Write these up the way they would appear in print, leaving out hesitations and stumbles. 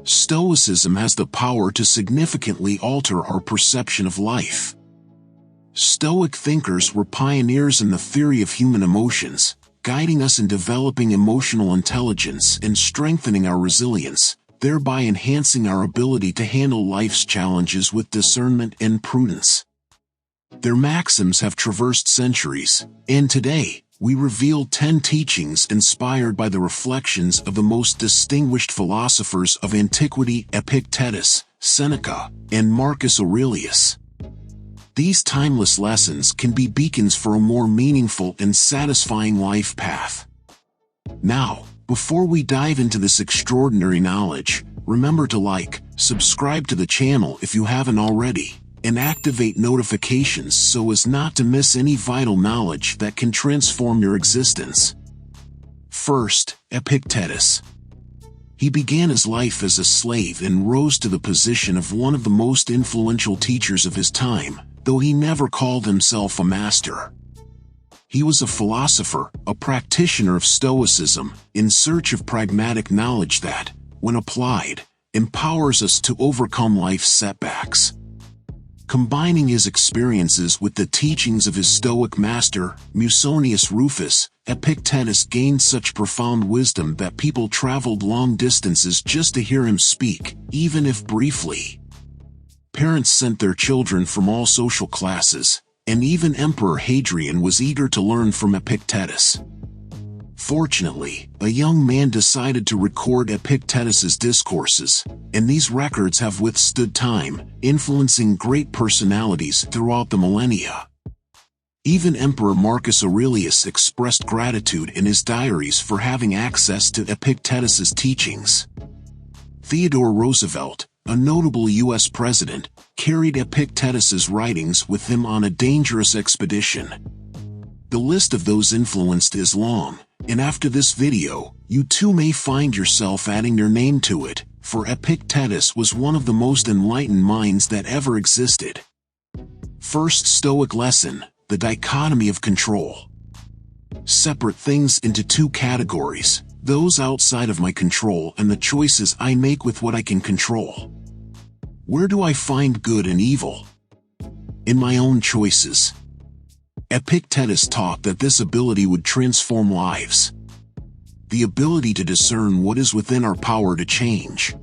Stoicism has the power to significantly alter our perception of life. Stoic thinkers were pioneers in the theory of human emotions, guiding us in developing emotional intelligence and strengthening our resilience, thereby enhancing our ability to handle life's challenges with discernment and prudence. Their maxims have traversed centuries, and today, we reveal 10 teachings inspired by the reflections of the most distinguished philosophers of antiquity: Epictetus, Seneca, and Marcus Aurelius. These timeless lessons can be beacons for a more meaningful and satisfying life path. Now, before we dive into this extraordinary knowledge, remember to like, subscribe to the channel if you haven't already, and activate notifications so as not to miss any vital knowledge that can transform your existence. First, Epictetus. He began his life as a slave and rose to the position of one of the most influential teachers of his time, though he never called himself a master. He was a philosopher, a practitioner of Stoicism, in search of pragmatic knowledge that, when applied, empowers us to overcome life's setbacks. Combining his experiences with the teachings of his Stoic master, Musonius Rufus, Epictetus gained such profound wisdom that people traveled long distances just to hear him speak, even if briefly. Parents sent their children from all social classes, and even Emperor Hadrian was eager to learn from Epictetus. Fortunately, a young man decided to record Epictetus's discourses, and these records have withstood time, influencing great personalities throughout the millennia. Even Emperor Marcus Aurelius expressed gratitude in his diaries for having access to Epictetus's teachings. Theodore Roosevelt, a notable U.S. president, carried Epictetus's writings with him on a dangerous expedition. The list of those influenced is long, and after this video, you too may find yourself adding your name to it, for Epictetus was one of the most enlightened minds that ever existed. First Stoic lesson: the dichotomy of control. Separate things into two categories: those outside of my control and the choices I make with what I can control. Where do I find good and evil? In my own choices. Epictetus taught that this ability would transform lives. The ability to discern what is within our power to change.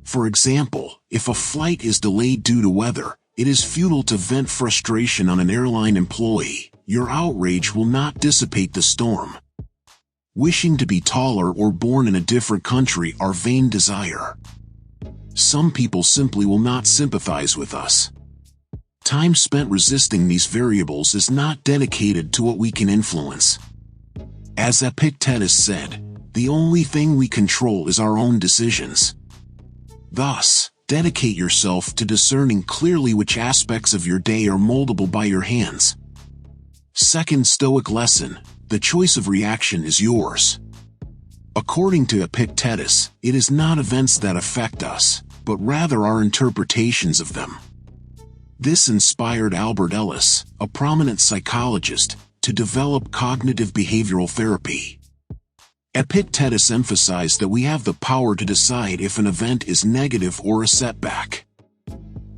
For example, if a flight is delayed due to weather, it is futile to vent frustration on an airline employee. Your outrage will not dissipate the storm. Wishing to be taller or born in a different country are vain desire. Some people simply will not sympathize with us. Time spent resisting these variables is not dedicated to what we can influence. As Epictetus said, the only thing we control is our own decisions. Thus, dedicate yourself to discerning clearly which aspects of your day are moldable by your hands. Second Stoic lesson: the choice of reaction is yours. According to Epictetus, it is not events that affect us, but rather our interpretations of them. This inspired Albert Ellis, a prominent psychologist, to develop cognitive behavioral therapy. Epictetus emphasized that we have the power to decide if an event is negative or a setback.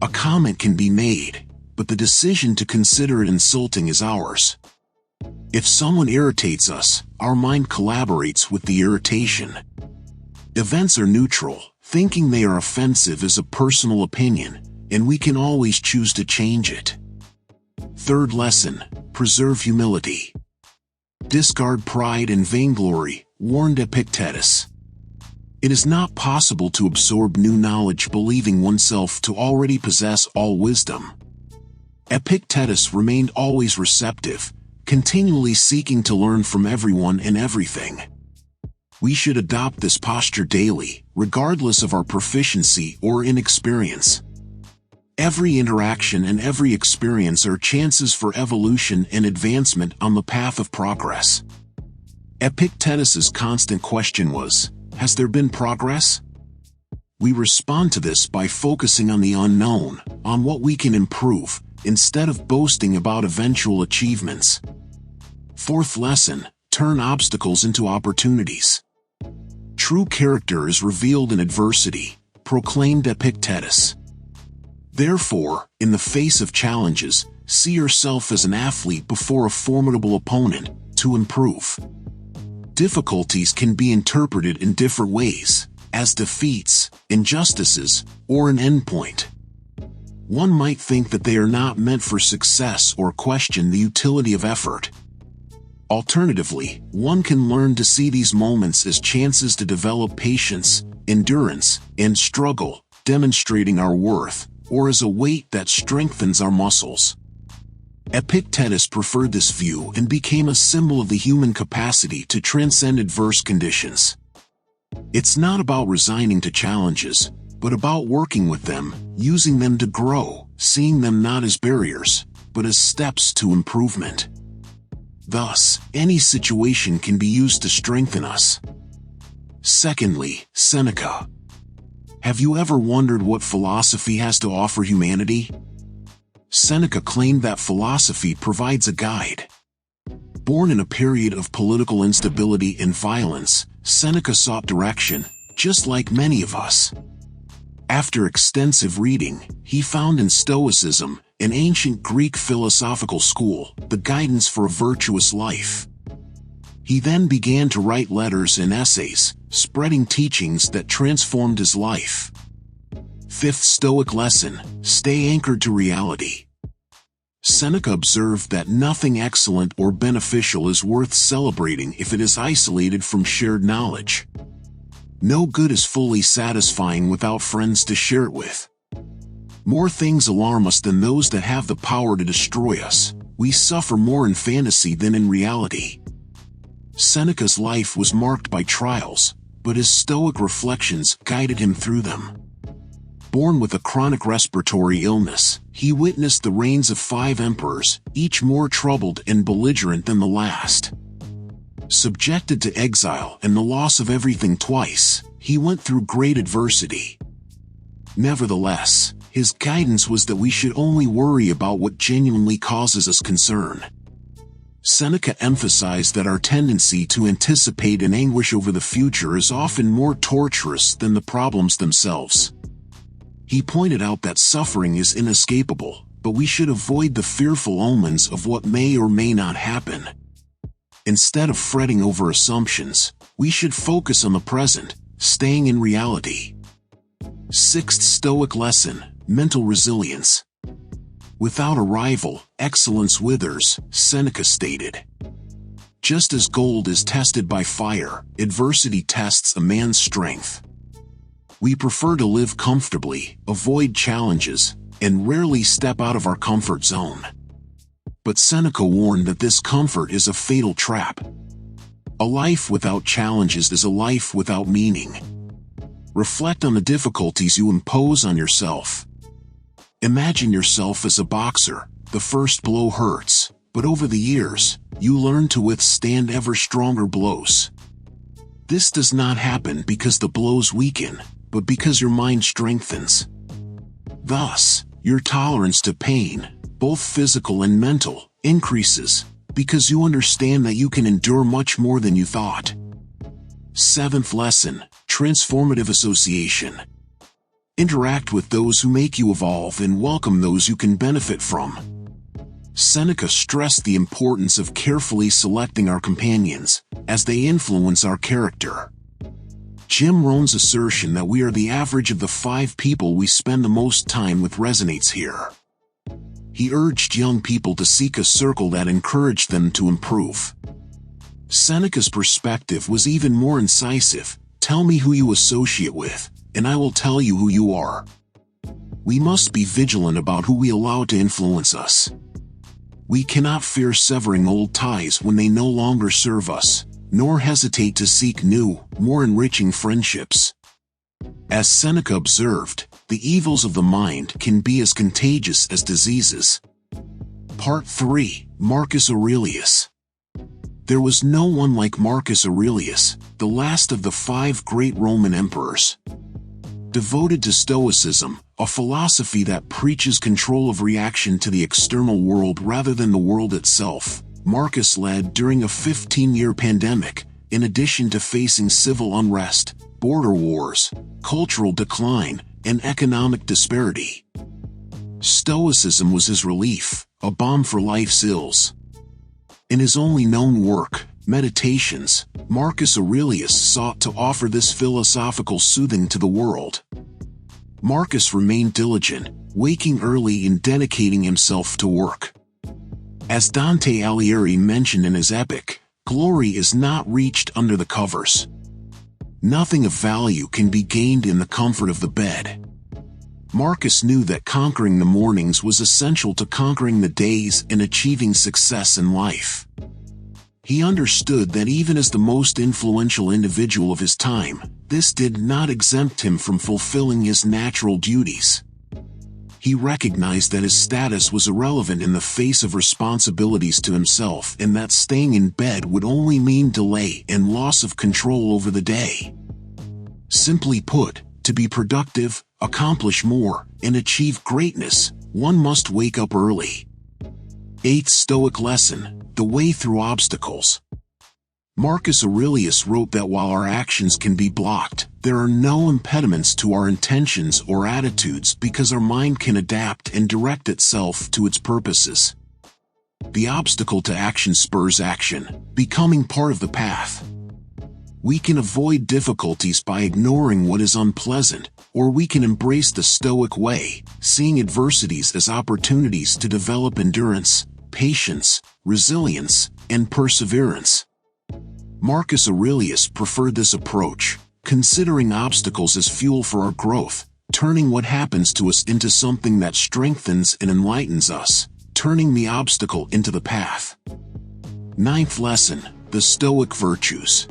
A comment can be made, but the decision to consider it insulting is ours. If someone irritates us, our mind collaborates with the irritation. Events are neutral. Thinking they are offensive is a personal opinion, and we can always choose to change it. Third lesson: preserve humility. Discard pride and vainglory, warned Epictetus. It is not possible to absorb new knowledge believing oneself to already possess all wisdom. Epictetus remained always receptive, continually seeking to learn from everyone and everything. We should adopt this posture daily, regardless of our proficiency or inexperience. Every interaction and every experience are chances for evolution and advancement on the path of progress. Epictetus's constant question was, has there been progress? We respond to this by focusing on the unknown, on what we can improve, instead of boasting about eventual achievements. Fourth lesson: turn obstacles into opportunities. True character is revealed in adversity, proclaimed Epictetus. Therefore, in the face of challenges, see yourself as an athlete before a formidable opponent, to improve. Difficulties can be interpreted in different ways, as defeats, injustices, or an endpoint. One might think that they are not meant for success or question the utility of effort. Alternatively, one can learn to see these moments as chances to develop patience, endurance, and struggle, demonstrating our worth, or as a weight that strengthens our muscles. Epictetus preferred this view and became a symbol of the human capacity to transcend adverse conditions. It's not about resigning to challenges, but about working with them, using them to grow, seeing them not as barriers, but as steps to improvement. Thus, any situation can be used to strengthen us. Secondly, Seneca. Have you ever wondered what philosophy has to offer humanity? Seneca claimed that philosophy provides a guide. Born in a period of political instability and violence, Seneca sought direction, just like many of us. After extensive reading, he found in Stoicism, an ancient Greek philosophical school, the guidance for a virtuous life. He then began to write letters and essays, spreading teachings that transformed his life. Fifth Stoic lesson: stay anchored to reality. Seneca observed that nothing excellent or beneficial is worth celebrating if it is isolated from shared knowledge. No good is fully satisfying without friends to share it with. More things alarm us than those that have the power to destroy us. We suffer more in fantasy than in reality. Seneca's life was marked by trials, but his Stoic reflections guided him through them. Born with a chronic respiratory illness, he witnessed the reigns of 5 emperors, each more troubled and belligerent than the last. Subjected to exile and the loss of everything twice, he went through great adversity. Nevertheless, his guidance was that we should only worry about what genuinely causes us concern. Seneca emphasized that our tendency to anticipate and anguish over the future is often more torturous than the problems themselves. He pointed out that suffering is inescapable, but we should avoid the fearful omens of what may or may not happen. Instead of fretting over assumptions, we should focus on the present, staying in reality. Sixth Stoic lesson: mental resilience. Without a rival, excellence withers, Seneca stated. Just as gold is tested by fire, adversity tests a man's strength. We prefer to live comfortably, avoid challenges, and rarely step out of our comfort zone. But Seneca warned that this comfort is a fatal trap. A life without challenges is a life without meaning. Reflect on the difficulties you impose on yourself. Imagine yourself as a boxer. The first blow hurts, but over the years, you learn to withstand ever stronger blows. This does not happen because the blows weaken, but because your mind strengthens. Thus, your tolerance to pain, both physical and mental, increases, because you understand that you can endure much more than you thought. Seventh lesson: transformative association. Interact with those who make you evolve and welcome those you can benefit from. Seneca stressed the importance of carefully selecting our companions, as they influence our character. Jim Rohn's assertion that we are the average of the 5 people we spend the most time with resonates here. He urged young people to seek a circle that encouraged them to improve. Seneca's perspective was even more incisive: tell me who you associate with, and I will tell you who you are. We must be vigilant about who we allow to influence us. We cannot fear severing old ties when they no longer serve us, nor hesitate to seek new, more enriching friendships. As Seneca observed, the evils of the mind can be as contagious as diseases. Part 3: Marcus Aurelius. There was no one like Marcus Aurelius, the last of the 5 great Roman emperors. Devoted to Stoicism, a philosophy that preaches control of reaction to the external world rather than the world itself, Marcus led during a 15-year pandemic, in addition to facing civil unrest, border wars, cultural decline, and economic disparity. Stoicism was his relief, a balm for life's ills. In his only known work, Meditations, Marcus Aurelius sought to offer this philosophical soothing to the world. Marcus remained diligent, waking early and dedicating himself to work. As Dante Alighieri mentioned in his epic, glory is not reached under the covers. Nothing of value can be gained in the comfort of the bed. Marcus knew that conquering the mornings was essential to conquering the days and achieving success in life. He understood that even as the most influential individual of his time, this did not exempt him from fulfilling his natural duties. He recognized that his status was irrelevant in the face of responsibilities to himself and that staying in bed would only mean delay and loss of control over the day. Simply put, to be productive, accomplish more, and achieve greatness, one must wake up early. 8th Stoic Lesson: The Way Through Obstacles. Marcus Aurelius wrote that while our actions can be blocked, there are no impediments to our intentions or attitudes because our mind can adapt and direct itself to its purposes. The obstacle to action spurs action, becoming part of the path. We can avoid difficulties by ignoring what is unpleasant, or we can embrace the Stoic way, seeing adversities as opportunities to develop endurance, patience, resilience, and perseverance. Marcus Aurelius preferred this approach, considering obstacles as fuel for our growth, turning what happens to us into something that strengthens and enlightens us, turning the obstacle into the path. 9th Lesson: The Stoic Virtues.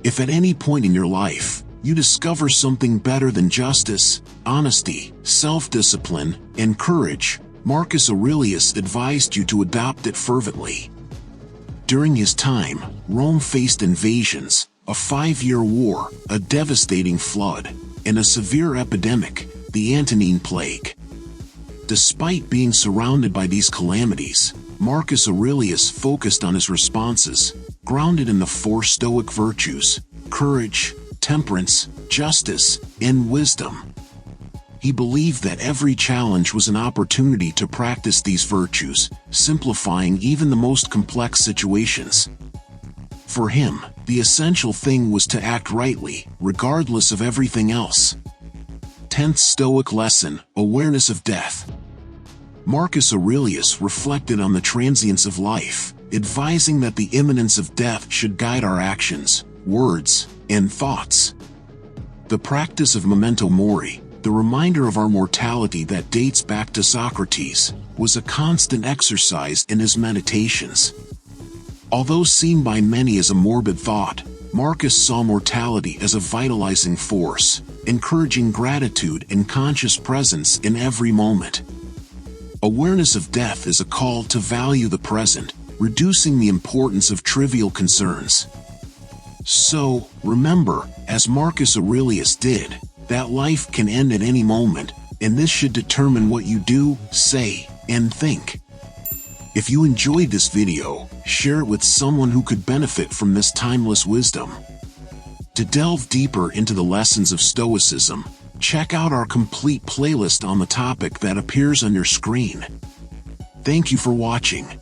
If at any point in your life, you discover something better than justice, honesty, self-discipline, and courage, Marcus Aurelius advised you to adopt it fervently. During his time, Rome faced invasions, a 5-year war, a devastating flood, and a severe epidemic, the Antonine Plague. Despite being surrounded by these calamities, Marcus Aurelius focused on his responses, grounded in the 4 Stoic virtues: courage, temperance, justice, and wisdom. He believed that every challenge was an opportunity to practice these virtues, simplifying even the most complex situations. For him, the essential thing was to act rightly, regardless of everything else. 10th Stoic Lesson: Awareness of Death. Marcus Aurelius reflected on the transience of life, advising that the imminence of death should guide our actions, words, and thoughts. The practice of memento mori, the reminder of our mortality that dates back to Socrates, was a constant exercise in his meditations. Although seen by many as a morbid thought, Marcus saw mortality as a vitalizing force, encouraging gratitude and conscious presence in every moment. Awareness of death is a call to value the present, reducing the importance of trivial concerns. So, remember, as Marcus Aurelius did, that life can end at any moment, and this should determine what you do, say, and think. If you enjoyed this video, share it with someone who could benefit from this timeless wisdom. To delve deeper into the lessons of Stoicism, check out our complete playlist on the topic that appears on your screen. Thank you for watching.